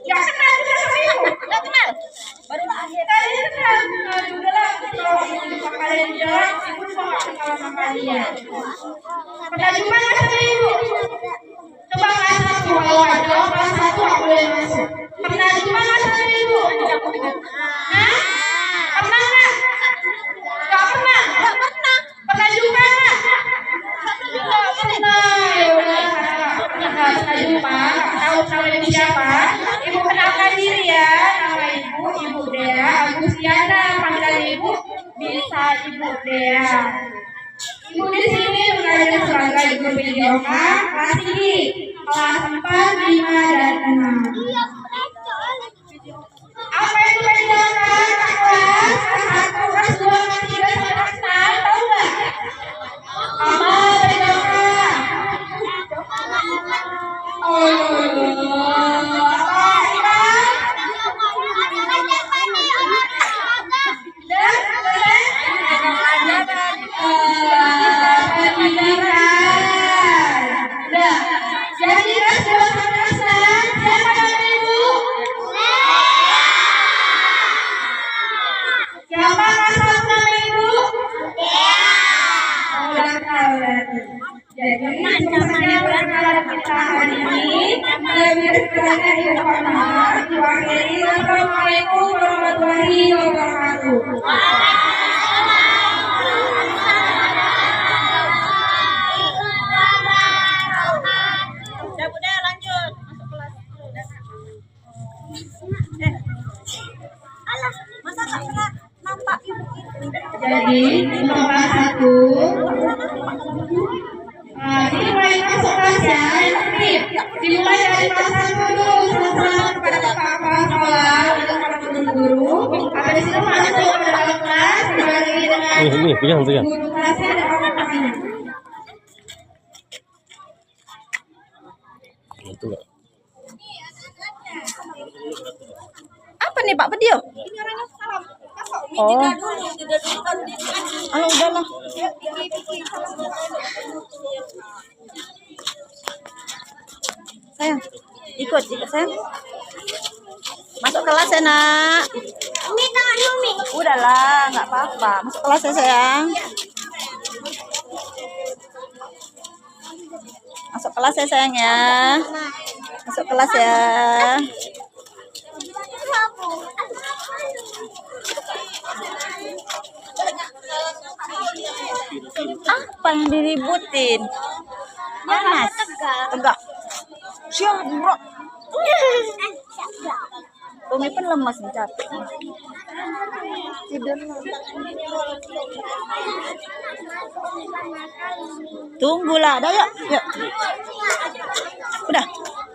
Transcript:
Ya kenal juga sama ibu. Nggak kenal. Baru lahir. Tadi kenal. Kenal juga lah. Kalau jumpa kalian di jalan, ibu juga nggak kenal sama kalian. Pernah jumpa nggak sama ibu? Coba kelas 1 kalau ada kelas 1 aku boleh masuk. Pernah jumpa nggak sama ibu? Hah? Pernah nggak? Nggak pernah. Nggak pernah. Pernah jumpa nggak? Nggak pernah. Ya udah, nggak pernah jumpa. Nggak tahu nama ibu siapa. Ibu kenalkan diri ya. Nama ibu Dea Agustiana. Panggilan ibu bisa Ibu Dea. Ibu di sini mengajar sebagai guru PJOK kelas tinggi kelas 4, 5, dan 6. Apa itu PJOK? Kelas 1, kelas 2, kelas 3, kelas 6, tahu nggak? Apa PJOK? Jadi pertemuan kita hari ini lebih berada di Muhammad diwakili Assalamualaikum warahmatullahi wabarakatuh. Ya Bunda lanjut masuk kelas. Alah, masa nggak pernah nampak ibu ini? Jadi untuk kelas 1 dimulai masuk kelas ya, tertib. Dimulai dari kelas 1 dulu, salam kepada kakak sekolah untuk para guru. Habis itu masuk ke dalam kelas, kembali dengan guru kelasnya dan orang-orangnya. Apa nih Pak Pedio? Ini orangnya salam. Masuk. Oh. Jeda dulu baru dia ngaji. Halo udahlah. Sayang, ikut sayang. Masuk kelas ya nak. Umi tangan Umi. Udahlah, nggak apa-apa. Masuk kelas ya sayang. Masuk kelas ya sayang ya. Masuk kelas ya. Apa yang diributin? Panas. Tegak. Siap, bro. Umi pun lemas nih, capek. Tidur. Tunggulah, dah yuk. Yuk. Udah.